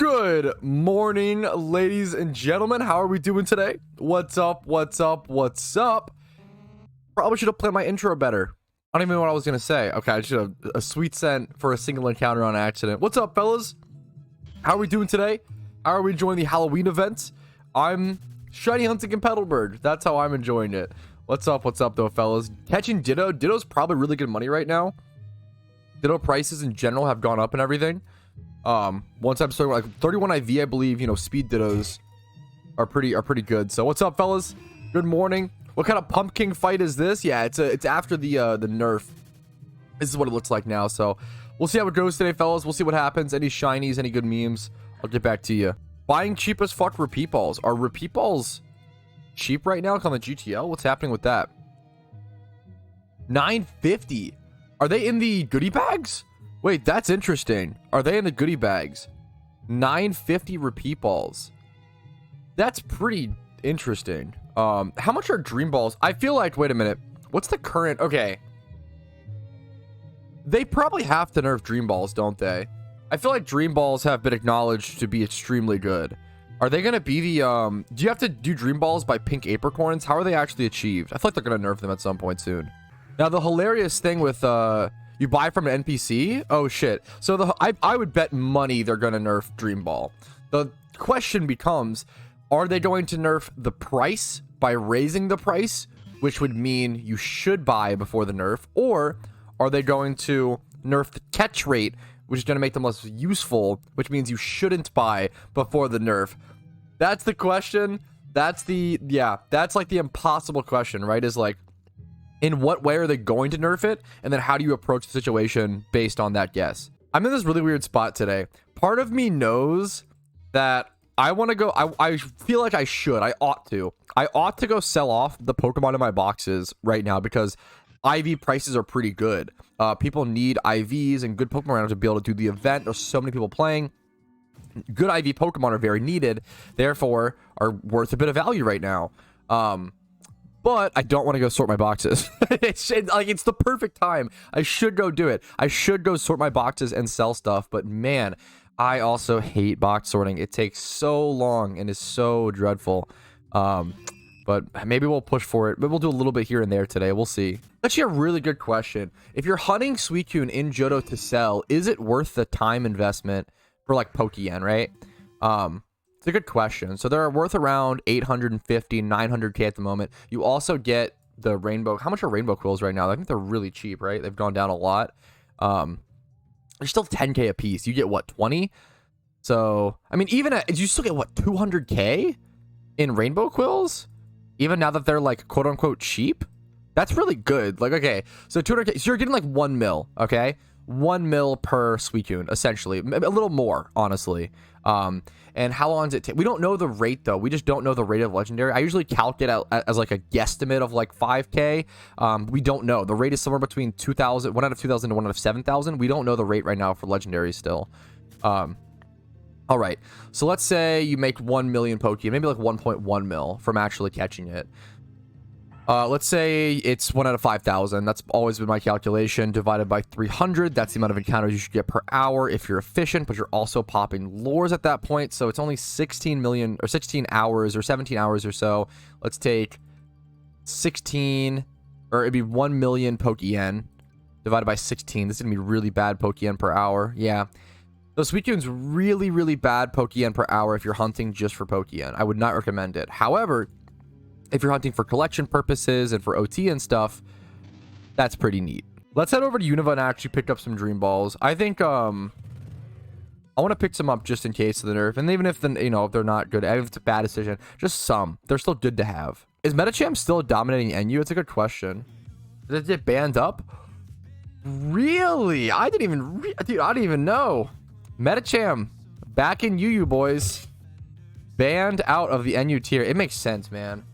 Good morning, ladies and gentlemen. How are we doing today? What's up? What's up? What's up? Probably should have played my intro better. I don't even know what I was gonna say. Okay, I should have a sweet scent for a single encounter on accident. What's up, fellas? How are we doing today? How are we enjoying the Halloween event? I'm shiny hunting in Petalburg. That's how I'm enjoying it. What's up? What's up, though, fellas? Catching Ditto. Ditto's probably really good money right now. Ditto prices in general have gone up and everything. Once I'm starting like 31 IV, I believe, you know, speed Dittos are pretty good. So what's up, fellas? Good morning. What kind of pumpkin fight is this? Yeah, it's after the nerf. This is what it looks like now. So we'll see how it goes today, fellas. We'll see what happens. Any shinies, any good memes, I'll get back to you. Buying cheap as fuck repeat balls. Are repeat balls cheap right now on the GTL? What's happening with that? 950. Are they in the goodie bags? Wait, that's interesting. Are they in the goodie bags? 950 repeat balls. That's pretty interesting. How much are dream balls? I feel like, wait a minute. What's the current? Okay. They probably have to nerf dream balls, don't they? I feel like dream balls have been acknowledged to be extremely good. Are they going to be the, do you have to do dream balls by pink apricorns? How are they actually achieved? I feel like they're going to nerf them at some point soon. Now, the hilarious thing with, you buy from an NPC? Oh, shit. So I would bet money they're going to nerf Dream Ball. The question becomes, are they going to nerf the price by raising the price, which would mean you should buy before the nerf? Or are they going to nerf the catch rate, which is going to make them less useful, which means you shouldn't buy before the nerf? That's the question. That's like the impossible question, right? Is like, in what way are they going to nerf it? And then how do you approach the situation based on that guess? I'm in this really weird spot today. Part of me knows that I want to go. I feel like I should. I ought to go sell off the Pokemon in my boxes right now because IV prices are pretty good. People need IVs and good Pokemon to be able to do the event. There's so many people playing. Good IV Pokemon are very needed, therefore are worth a bit of value right now. But I don't want to go sort my boxes. It's the perfect time. I should go do it. I should go sort my boxes and sell stuff. But man, I also hate box sorting. It takes so long and is so dreadful. But maybe we'll push for it. Maybe we'll do a little bit here and there today. We'll see. Actually, a really good question. If you're hunting Suicune in Johto to sell, is it worth the time investment for like Pokeyen, right? It's a good question. So they're worth around 850, 900k at the moment. You also get the rainbow. How much are rainbow quills right now? I think they're really cheap, right? They've gone down a lot. They're still 10k a piece. You get what, 20? So, I mean, you still get what, 200k in rainbow quills? Even now that they're like quote unquote cheap? That's really good. Like, okay, so 200k. So you're getting like 1 mil, okay? 1 mil per Suicune, essentially. A little more, honestly. And how long does it take? We don't know the rate, though. We just don't know the rate of legendary. I usually calculate out as like a guesstimate of like 5k. We don't know. The rate is somewhere between 2,000, 1 out of 2,000 to 1 out of 7,000. We don't know the rate right now for legendary still. All right. So let's say you make 1 million Pokeyen, maybe like 1.1 mil from actually catching it. Let's say it's 1 out of 5,000. That's always been my calculation. Divided by 300. That's the amount of encounters you should get per hour if you're efficient, but you're also popping lures at that point. So it's only 16 million or 16 hours or 17 hours or so. Let's take 16, or it'd be 1 million Pokeyen divided by 16. This is going to be really bad Pokeyen per hour. Yeah. So Suicune's really, really bad Pokeyen per hour if you're hunting just for Pokeyen. I would not recommend it. However, if you're hunting for collection purposes and for OT and stuff, that's pretty neat. Let's head over to Unova and actually pick up some Dream Balls. I think, I want to pick some up just in case of the nerf. And even if, if they're not good, even if it's a bad decision, just some. They're still good to have. Is Medicham still dominating NU? It's a good question. Did it banned up? Really? I didn't even know. Medicham, back in UU, boys. Banned out of the NU tier. It makes sense, man.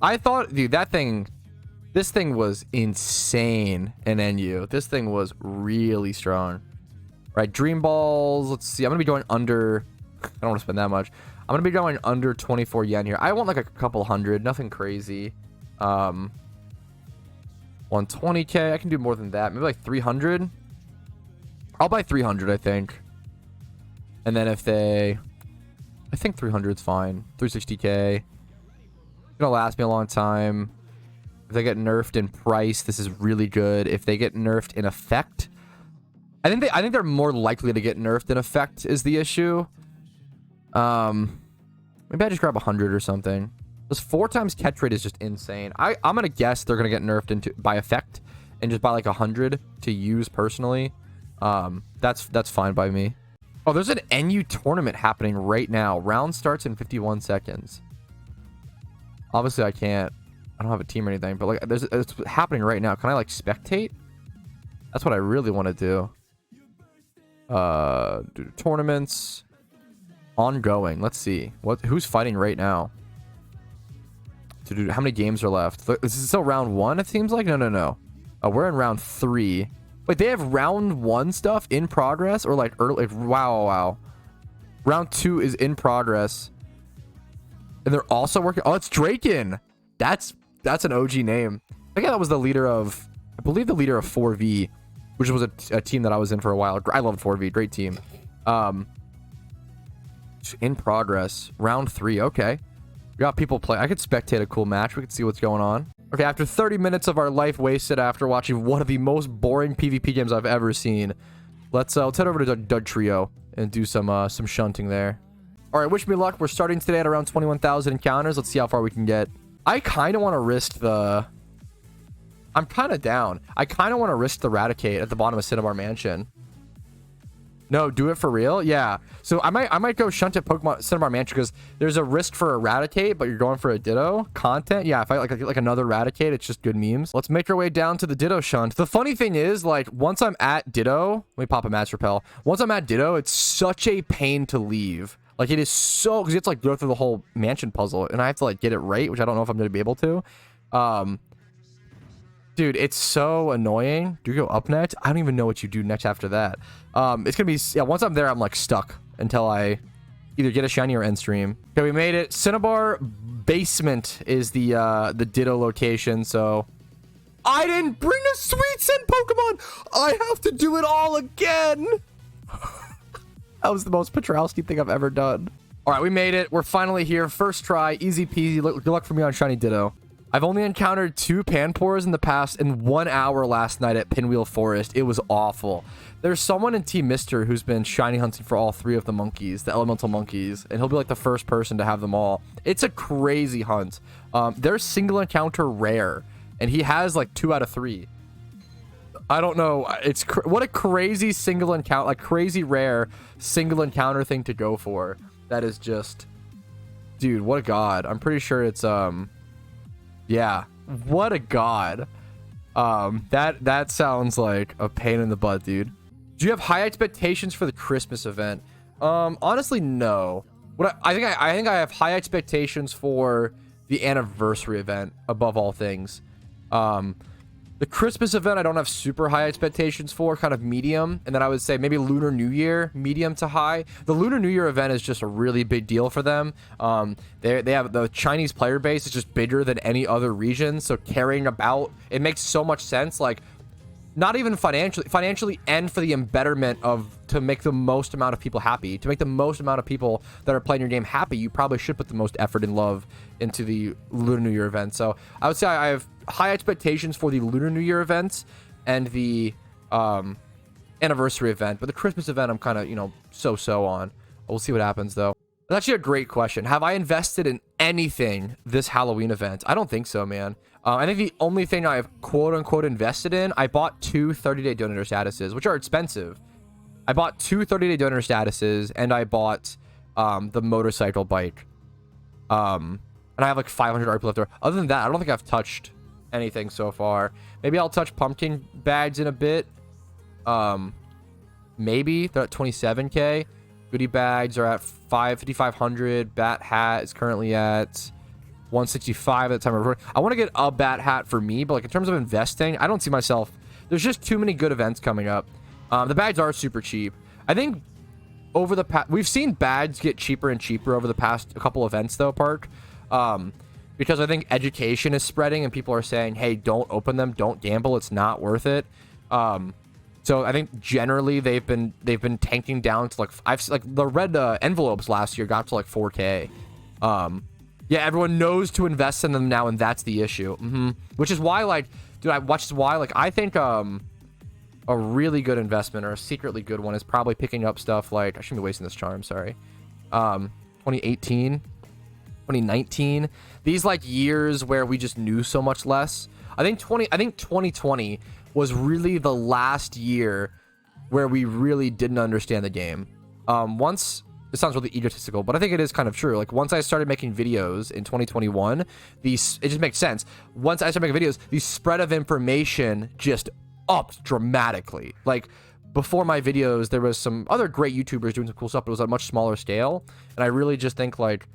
I thought, dude, this thing was insane in NU. This thing was really strong. Right, Dream Balls. Let's see. I'm going to be going under, I don't want to spend that much. I'm going to be going under 24 yen here. I want like a couple hundred, nothing crazy. 120k. I can do more than that. Maybe like 300. I'll buy 300, I think. And then if they, I think 300 is fine. 360k. It's gonna last me a long time. If they get nerfed in price, this is really good. If they get nerfed in effect, I think they're more likely to get nerfed in effect is the issue. Maybe I just grab 100 or something. This 4 times catch rate is just insane. I'm gonna guess they're gonna get nerfed into by effect and just buy like 100 to use personally. That's fine by me. Oh, there's an NU tournament happening right now. Round starts in 51 seconds. Obviously, I don't have a team or anything, but like, it's happening right now. Can I like spectate? That's what I really want to do. Do tournaments ongoing. Let's see who's fighting right now. How many games are left? This is still round 1. It seems like no. We're in round 3. Wait, they have round 1 stuff in progress or like early? Like, wow. Round 2 is in progress, and they're also working. Oh, it's Draken. That's an OG name. I think that was the leader of, I believe the leader of 4V, which was a team that I was in for a while. I loved 4V, great team. In progress, round 3. Okay, we got people play. I could spectate a cool match. We could see what's going on. Okay, after 30 minutes of our life wasted after watching one of the most boring PvP games I've ever seen, let's head over to Dugtrio and do some shunting there. All right, wish me luck. We're starting today at around 21,000 encounters. Let's see how far we can get. I kind of want to risk the... I'm kind of down. I kind of want to risk the Raticate at the bottom of Cinnabar Mansion. No, do it for real? Yeah. So I might go shunt at Pokemon Cinnabar Mansion because there's a risk for Eradicate, but you're going for a Ditto content. Yeah, if I like another Eradicate, it's just good memes. Let's make our way down to the Ditto Shunt. The funny thing is, like, once I'm at Ditto, let me pop a Master Repel. Once I'm at Ditto, it's such a pain to leave. Like, it is so, because you have to like go through the whole mansion puzzle, and I have to like get it right, which I don't know if I'm going to be able to. Dude, it's so annoying. Do you go up next? I don't even know what you do next after that. It's gonna be, yeah, once I'm there, I'm like stuck until I either get a shiny or end stream. Okay, we made it. Cinnabar Basement is the Ditto location, so I didn't bring a Sweet Scent Pokemon. I have to do it all again. That was the most Patrouski thing I've ever done. All right, we made it. We're finally here. First try, easy peasy. Good luck for me on shiny Ditto. I've only encountered 2 Panpors in the past in 1 hour last night at Pinwheel Forest. It was awful. There's someone in Team Mister who's been shiny hunting for all 3 of the monkeys, the elemental monkeys, and he'll be like the first person to have them all. It's a crazy hunt. They're single encounter rare, and he has like 2 out of 3. I don't know. It's what a crazy single encounter, like crazy rare single encounter thing to go for. That is just, dude, what a god. I'm pretty sure it's yeah, what a god. That sounds like a pain in the butt, dude. Do you have high expectations for the Christmas event? Honestly, no. I think I have high expectations for the anniversary event above all things. The Christmas event, I don't have super high expectations for, kind of medium. And then I would say maybe Lunar New Year, medium to high. The Lunar New Year event is just a really big deal for them. They have the Chinese player base is just bigger than any other region. So caring about, it makes so much sense. Like, not even financially and for the embetterment of, to make the most amount of people happy, to make the most amount of people that are playing your game happy, you probably should put the most effort and love into the Lunar New Year event. So I would say I have high expectations for the Lunar New Year events and the anniversary event, but the Christmas event I'm kind of, you know, so on. We'll see what happens though. That's actually a great question. Have I invested in anything this Halloween event? I don't think so, man. I think the only thing I've quote-unquote invested in, I bought 2 30-day donator statuses, which are expensive. I bought 2 30-day donor statuses, and I bought the motorcycle bike. And I have like 500 RP left over. Other than that, I don't think I've touched anything so far. Maybe I'll touch pumpkin bags in a bit. Maybe. They're at 27k. Goodie bags are at 5,500. Bat hat is currently at 165 at the time of recording. I want to get a bat hat for me, but like in terms of investing, I don't see myself. There's just too many good events coming up. The bags are super cheap. I think over the past, we've seen bags get cheaper and cheaper over the past couple events though, Park. Because I think education is spreading and people are saying, hey, don't open them, don't gamble, it's not worth it. So I think generally they've been tanking down to like the red envelopes last year got to like 4K. Yeah, everyone knows to invest in them now, and that's the issue. Which is why, like, dude, I think a really good investment, or a secretly good one, is probably picking up stuff like, I shouldn't be wasting this charm, sorry. 2018, 2019, these like years where we just knew so much less. I think 2020 was really the last year where we really didn't understand the game. Once, it sounds really egotistical, but I think it is kind of true. Like, once I started making videos in 2021, it just makes sense. Once I started making videos, the spread of information just upped dramatically. Like, before my videos, there was some other great YouTubers doing some cool stuff, but it was at a much smaller scale. And I really just think, like,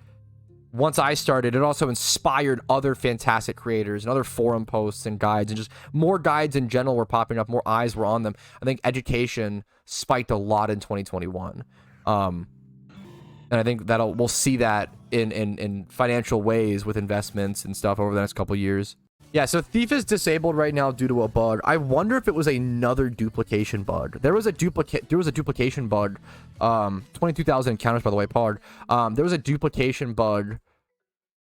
once I started, it also inspired other fantastic creators and other forum posts and guides, and just more guides in general were popping up, more eyes were on them. I think education spiked a lot in 2021. And I think we'll see that in financial ways with investments and stuff over the next couple years. Yeah, so Thief is disabled right now due to a bug. I wonder if it was another duplication bug. There was a duplication bug. 22,000 encounters, by the way, Pog. There was a duplication bug,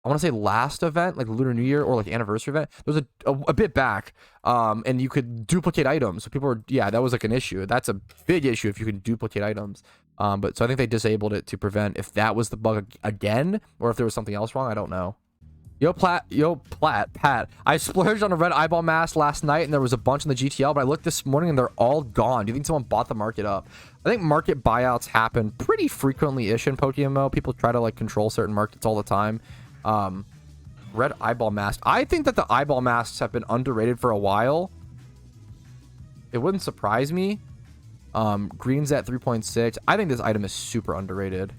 I want to say last event, like Lunar New Year or like anniversary event. There was a bit back, and you could duplicate items. So people were, yeah, that was like an issue. That's a big issue if you can duplicate items. But so I think they disabled it to prevent if that was the bug again, or if there was something else wrong. I don't know. Pat, I splurged on a red eyeball mask last night, and there was a bunch in the GTL, but I looked this morning and they're all gone. Do you think someone bought the market up? I think market buyouts happen pretty frequently-ish in PokeMMO. People try to like control certain markets all the time. Red eyeball mask. I think that the eyeball masks have been underrated for a while. It wouldn't surprise me. Green's at 3.6. I think this item is super underrated.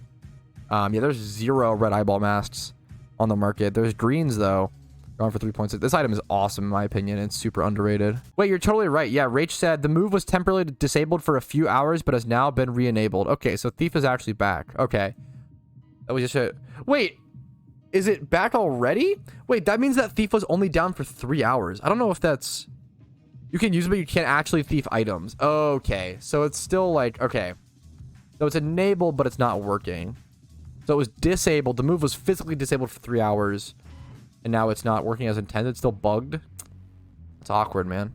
Yeah, there's 0 red eyeball masks on the market. There's greens though, going for 3.6. This item is awesome in my opinion. It's super underrated. Wait, you're totally right. Yeah, Rach said the move was temporarily disabled for a few hours, but has now been re-enabled. Okay, so Thief is actually back. Okay, that was just a wait. Is it back already? Wait, that means that Thief was only down for 3 hours. I don't know if that's, you can use it, but you can't actually thief items. Okay, so it's still like, okay, so it's enabled, but it's not working. So it was disabled. The move was physically disabled for 3 hours, and now it's not working as intended. It's still bugged. It's awkward, man.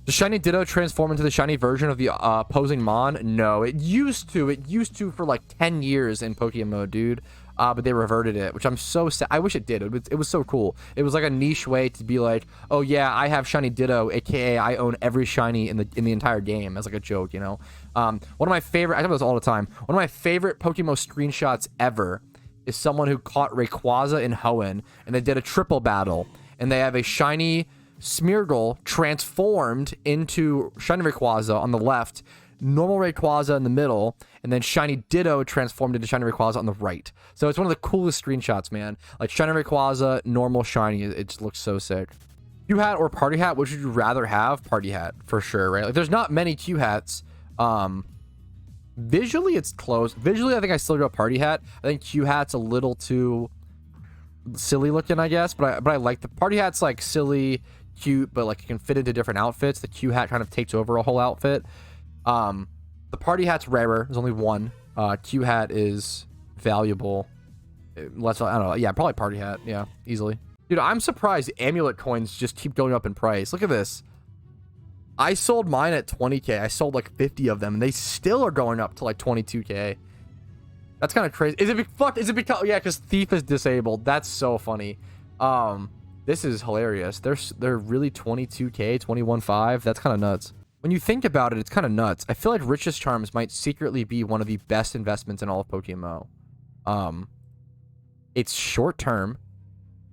Does Shiny Ditto transform into the shiny version of the opposing Mon? No, it used to. It used to for like 10 years in PokeMMO, dude. But they reverted it, which I'm so sad. I wish it did. It was so cool. It was like a niche way to be like, oh yeah, I have Shiny Ditto, aka I own every shiny in the entire game, as like a joke, you know. One of my favorite, I talk about this all the time. One of my favorite PokeMMO screenshots ever is someone who caught Rayquaza in Hoenn, and they did a triple battle, and they have a shiny Smeargle transformed into shiny Rayquaza on the left, normal Rayquaza in the middle, and then shiny Ditto transformed into shiny Rayquaza on the right. So it's one of the coolest screenshots, man. Like shiny Rayquaza, normal shiny, it just looks so sick. Q hat or party hat, which would you rather have? Party hat for sure, right? Like there's not many Q hats. Visually it's close. Visually I think I still go party hat. I think Q hat's a little too silly looking, I guess, but I like the party hat's like silly, cute, but like it can fit into different outfits. The Q hat kind of takes over a whole outfit. The party hat's rarer. There's only one. Q hat is valuable. I don't know. Yeah, probably party hat. Yeah, easily. Dude, I'm surprised amulet coins just keep going up in price. Look at this. I sold mine at 20k. I sold like 50 of them, and they still are going up to like 22k. That's kind of crazy. Is it because yeah, because Thief is disabled. That's so funny. This is hilarious. They're really 22k, 21.5. That's kind of nuts. When you think about it, it's kind of nuts. I feel like Richest Charms might secretly be one of the best investments in all of PokeMMO. It's short term.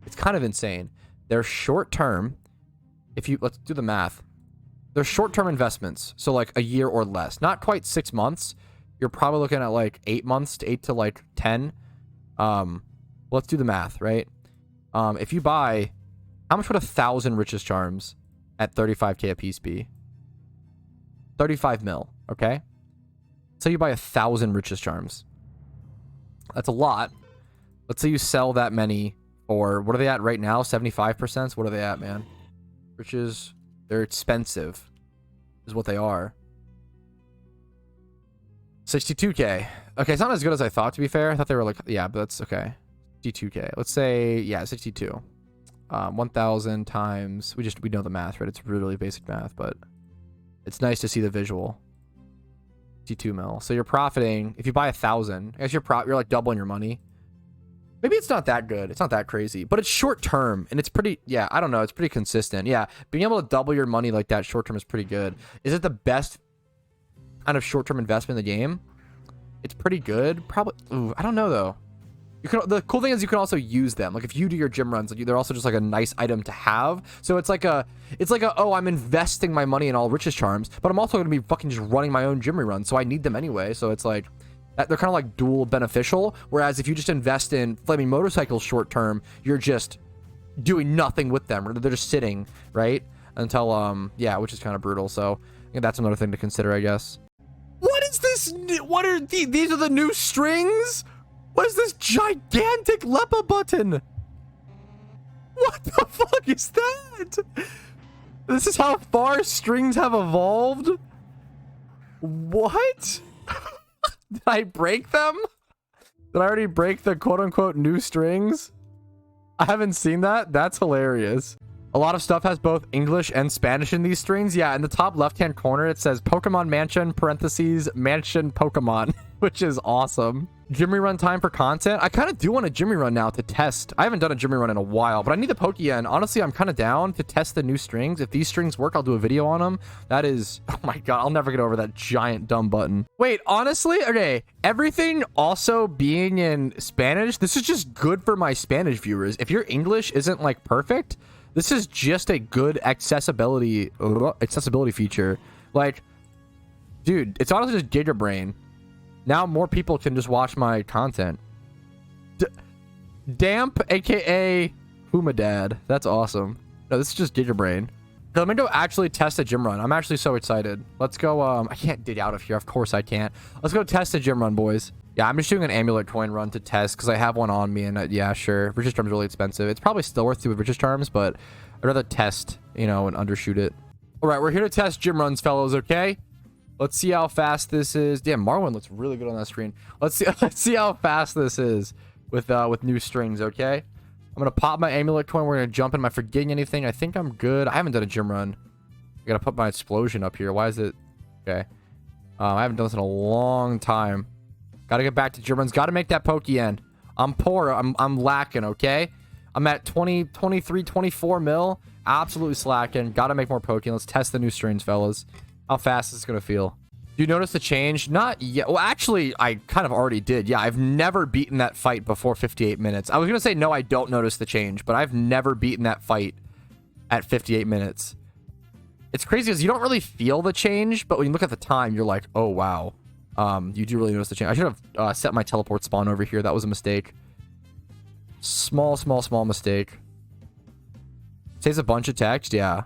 It's kind of insane. They're short term. Let's do the math. They're short term investments. So like a year or less. Not quite 6 months. You're probably looking at like 8 months to 8 to like 10. Let's do the math, right? If you buy, how much would 1,000 Richest Charms at 35k a piece be? 35 mil, okay? So you buy 1,000 Richest Charms. That's a lot. Let's say you sell that many for, what are they at right now? 75%? What are they at, man? Riches, they're expensive, is what they are. 62K. Okay, it's not as good as I thought, to be fair. I thought they were like, yeah, but that's okay. 62K. Let's say, yeah, 62. 1,000 times, we know the math, right? It's really basic math, but it's nice to see the visual. 62 mil. So you're profiting, if you buy 1,000, I guess you're like doubling your money. Maybe it's not that good. It's not that crazy, but it's short term and it's pretty, yeah, I don't know. It's pretty consistent. Yeah. Being able to double your money like that short term is pretty good. Is it the best kind of short term investment in the game? It's pretty good. Probably. Ooh, I don't know though. You can, the cool thing is you can also use them. Like if you do your gym runs, like they're also just like a nice item to have. So it's like a, oh, I'm investing my money in all Riches Charms, but I'm also going to be fucking just running my own gym rerun. So I need them anyway. So it's like, they're kind of like dual beneficial. Whereas if you just invest in Flaming Motorcycles short term, you're just doing nothing with them. They're just sitting, right? Until, yeah, which is kind of brutal. So I think that's another thing to consider, I guess. What is this? What are these are the new strings? What is this gigantic Lepa button? What the fuck is that? This is how far strings have evolved? What? Did I break them? Did I already break the quote-unquote new strings? I haven't seen that. That's hilarious. A lot of stuff has both English and Spanish in these strings. Yeah, in the top left-hand corner, it says Pokemon Mansion, parentheses, Mansion Pokemon, which is awesome. Jimmy run time for content. I kind of do want a Jimmy run now to test. I haven't done a Jimmy run in a while, but I need the Pokeyen. Honestly, I'm kind of down to test the new strings. If these strings work, I'll do a video on them. That is, oh my God, I'll never get over that giant dumb button. Wait, honestly, okay, everything also being in Spanish, this is just good for my Spanish viewers. If your English isn't like perfect, this is just a good accessibility feature. Like, dude, it's honestly just Giga Brain. Now more people can just watch my content. Damp, aka Humadad. That's awesome. No, this is just Giga Brain. Let me go actually test a gym run. I'm actually so excited. Let's go. I can't dig out of here. Of course I can't. Let's go test a gym run, boys. Yeah, I'm just doing an amulet coin run to test because I have one on me, and yeah, sure. Riches Charms is really expensive. It's probably still worth it with Riches Charms, but I'd rather test, you know, and undershoot it. All right, we're here to test gym runs, fellows. Okay. Let's see how fast this is. Damn, Marwin looks really good on that screen. Let's see how fast this is with new strings, okay? I'm gonna pop my amulet coin. We're gonna jump in. Am I forgetting anything? I think I'm good. I haven't done a gym run. I gotta put my explosion up here. Why is it? Okay. I haven't done this in a long time. Gotta get back to gym runs. Gotta make that Pokeyen. I'm poor. I'm lacking, okay? I'm at 20, 23, 24 mil. Absolutely slacking. Gotta make more Pokeyen. Let's test the new strings, fellas. How fast is this gonna feel? Do you notice the change? Not yet. Well, actually, I kind of already did. Yeah, I've never beaten that fight before 58 minutes. I was gonna say no, I don't notice the change, but I've never beaten that fight at 58 minutes. It's crazy because you don't really feel the change, but when you look at the time, you're like, oh wow. You do really notice the change. I should have set my teleport spawn over here. That was a mistake. Small mistake. Saves a bunch of text. Yeah.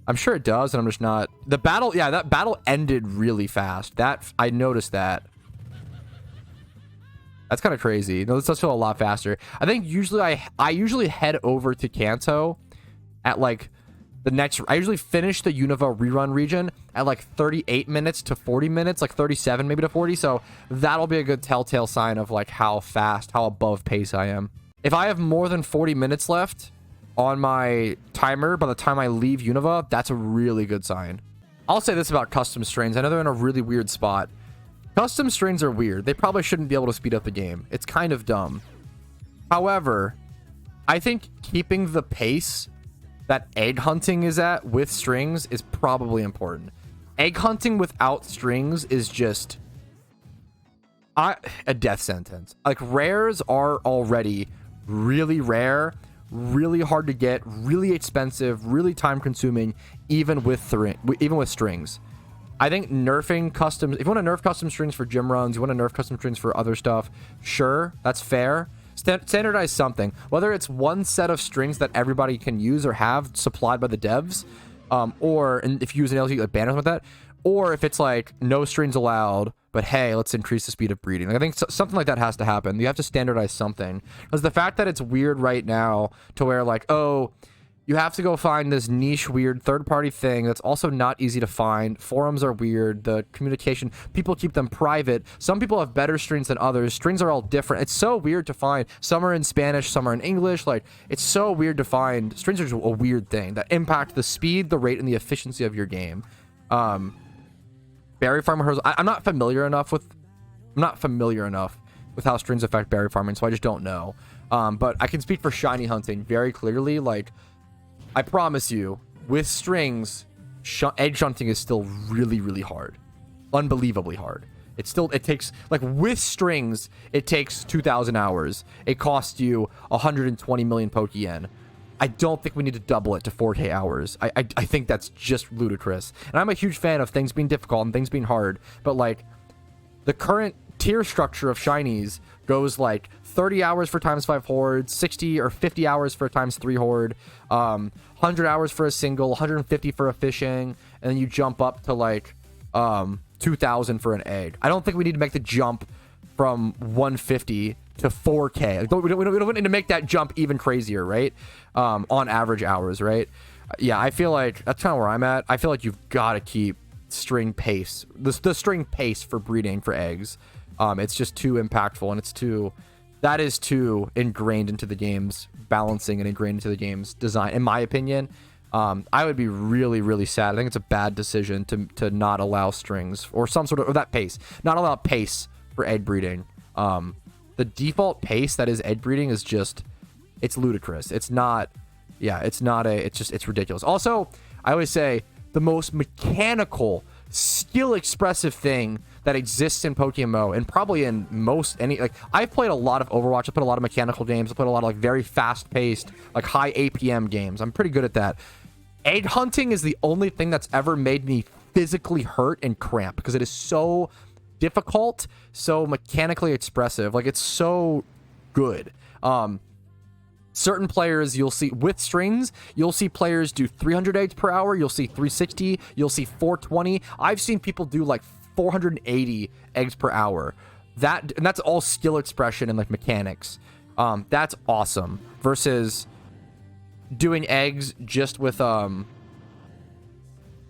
I'm sure it does, and I'm just not. The battle, yeah, that battle ended really fast. I noticed that. That's kind of crazy. No, this does feel a lot faster. I think usually I usually head over to Kanto at like the next. I usually finish the Unova rerun region at like 38 minutes to 40 minutes, like 37 maybe to 40. So that'll be a good telltale sign of like how fast, how above pace I am. If I have more than 40 minutes left on my timer by the time I leave Unova, that's a really good sign. I'll say this about custom strings. I know they're in a really weird spot. Custom strings are weird. They probably shouldn't be able to speed up the game. It's kind of dumb. However, I think keeping the pace that egg hunting is at with strings is probably important. Egg hunting without strings is just a death sentence. Like, rares are already really rare, really hard to get, really expensive, really time consuming, even with strings. I think nerfing customs, if you want to nerf custom strings for gym runs, you want to nerf custom strings for other stuff, sure, that's fair. Standardize something, whether it's one set of strings that everybody can use or have supplied by the devs, and if you use an LT like banners with that, or if it's like no strings allowed, but hey, let's increase the speed of breeding. Like, I think something like that has to happen. You have to standardize something, because the fact that it's weird right now to where like, oh, You have to go find this niche, weird third-party thing that's also not easy to find. Forums are weird. The communication, people keep them private. Some people have better strings than others. Strings are all different. It's so weird to find. Some are in Spanish, some are in English. Like, it's so weird to find. Strings are just a weird thing that impact the speed, the rate, and the efficiency of your game. Berry farmer, I'm not familiar enough with how strings affect berry farming, so I just don't know. But I can speak for shiny hunting very clearly. Like, I promise you, with strings, egg shunting is still really, really hard. Unbelievably hard. It takes, like, with strings, it takes 2,000 hours. It costs you 120 million Pokeyen. I don't think we need to double it to 4K hours. I think that's just ludicrous. And I'm a huge fan of things being difficult and things being hard, but, like, the current tier structure of shinies goes like 30 hours for ×5 horde, 60 or 50 hours for a ×3 horde, 100 hours for a single, 150 for a fishing, and then you jump up to like 2,000 for an egg. I don't think we need to make the jump from 150 to 4K. Like, we don't need to make that jump even crazier, right? On average hours, right? Yeah, I feel like that's kind of where I'm at. I feel like you've got to keep string pace, the string pace for breeding for eggs. It's just too impactful, and that is too ingrained into the game's balancing and ingrained into the game's design, in my opinion. I would be really, really sad. I think it's a bad decision to not allow strings or some sort of, or that pace, not allow pace for egg breeding. The default pace that is egg breeding is just, it's ludicrous. It's ridiculous. Also, I always say the most mechanical, skill expressive thing that exists in PokeMMO, and probably in like, I've played a lot of Overwatch. I played a lot of mechanical games. I played a lot of like very fast paced, like high APM games. I'm pretty good at that. Egg hunting is the only thing that's ever made me physically hurt and cramp, because it is so difficult, so mechanically expressive. Like, it's so good. Certain players you'll see with strings, you'll see players do 300 eggs per hour, you'll see 360, you'll see 420. I've seen people do like 480 eggs per hour. And that's all skill expression and like mechanics. That's awesome. Versus doing eggs just with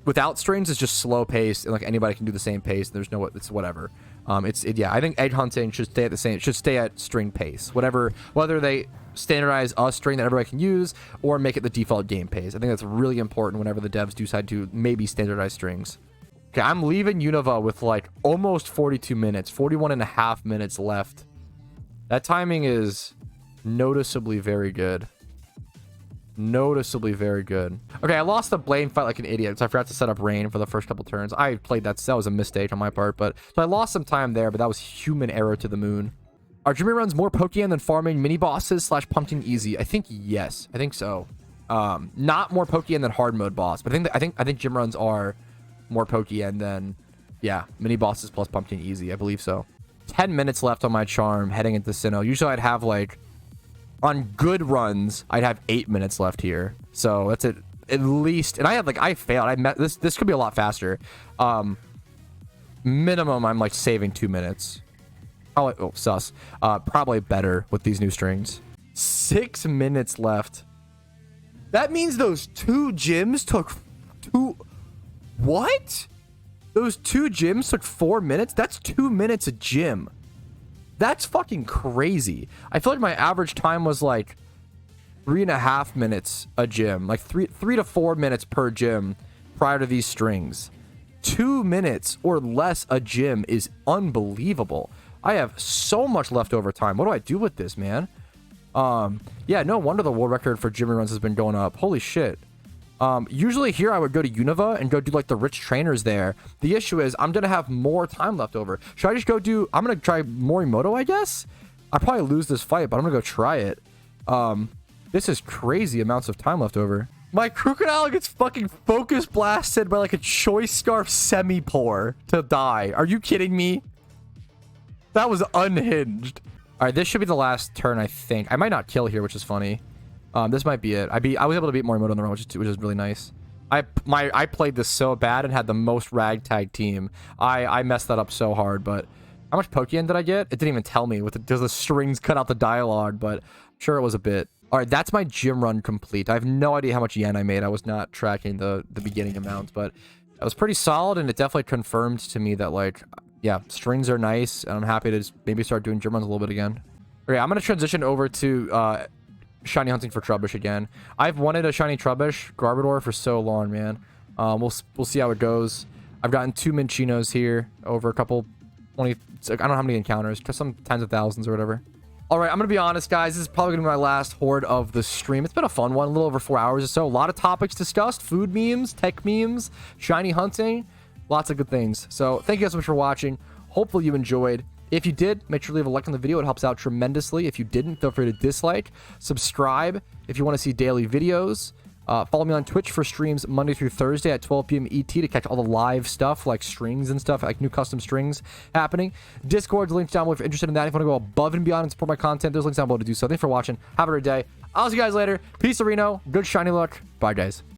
without strings is just slow paced, and like anybody can do the same pace. There's no, it's whatever. Yeah, I think egg hunting should stay at string pace. Whether they standardize a string that everybody can use or make it the default game pace. I think that's really important whenever the devs decide to maybe standardize strings. Okay, I'm leaving Unova with like almost 42 minutes, 41 and a half minutes left. That timing is noticeably very good. Noticeably very good. Okay, I lost the blame fight like an idiot, so I forgot to set up rain for the first couple turns. I played that was a mistake on my part, but so I lost some time there, but that was human error to the moon. Are Jimmy runs more Pokeyen than farming mini bosses / pumpkin easy? I think yes. I think so. Not more Pokeyen than hard mode boss, but I think gym runs are more Pokeyen than, yeah, mini bosses plus pumpkin easy. I believe so. 10 minutes left on my charm heading into Sinnoh. Usually I'd have like, on good runs, I'd have 8 minutes left here. So that's it, at least. And I failed. This could be a lot faster. Minimum, I'm like saving 2 minutes. Sus. Probably better with these new strings. 6 minutes left. That means those 2 gyms took what? Those 2 gyms took 4 minutes? That's 2 minutes a gym. That's fucking crazy. I feel like my average time was like 3.5 minutes a gym, like 3 to 4 minutes per gym prior to these strings. 2 minutes or less a gym is unbelievable. I have so much leftover time. What do I do with this, man? Yeah, no wonder the world record for gym runs has been going up. Holy shit. Usually here I would go to Unova and go do like the rich trainers there. The issue is I'm going to have more time left over. Should I just go I'm going to try Morimoto, I guess? I'll probably lose this fight, but I'm going to go try it. This is crazy amounts of time left over. My crocodile gets fucking focus blasted by like a choice scarf semi-pour to die. Are you kidding me? That was unhinged. All right, this should be the last turn, I think. I might not kill here, which is funny. This might be it. I was able to beat Morimoto on the run, which is really nice. I played this so bad and had the most ragtag team. I messed that up so hard, but how much Pokeyen did I get? It didn't even tell me. Does the strings cut out the dialogue, but I'm sure it was a bit. All right, that's my gym run complete. I have no idea how much yen I made. I was not tracking the beginning amount, but it was pretty solid, and it definitely confirmed to me that, like, yeah, strings are nice, and I'm happy to just maybe start doing gym runs a little bit again. Okay, I'm going to transition over to shiny hunting for Trubbish again. I've wanted a shiny Trubbish Garbodor for so long, man. We'll see how it goes. I've gotten 2 Minchinos here over a couple 20, I don't know how many encounters, some tens of thousands or whatever. All right, I'm going to be honest, guys. This is probably going to be my last horde of the stream. It's been a fun one, a little over 4 hours or so. A lot of topics discussed, food memes, tech memes, shiny hunting, lots of good things. So thank you guys so much for watching. Hopefully you enjoyed. If you did, make sure to leave a like on the video. It helps out tremendously. If you didn't, feel free to dislike. Subscribe if you want to see daily videos. Follow me on Twitch for streams Monday through Thursday at 12 p.m. ET to catch all the live stuff like strings and stuff, like new custom strings happening. Discord's links down below if you're interested in that. If you want to go above and beyond and support my content, there's links down below to do so. Thanks for watching. Have a great day. I'll see you guys later. Peace, Reno. Good shiny luck. Bye, guys.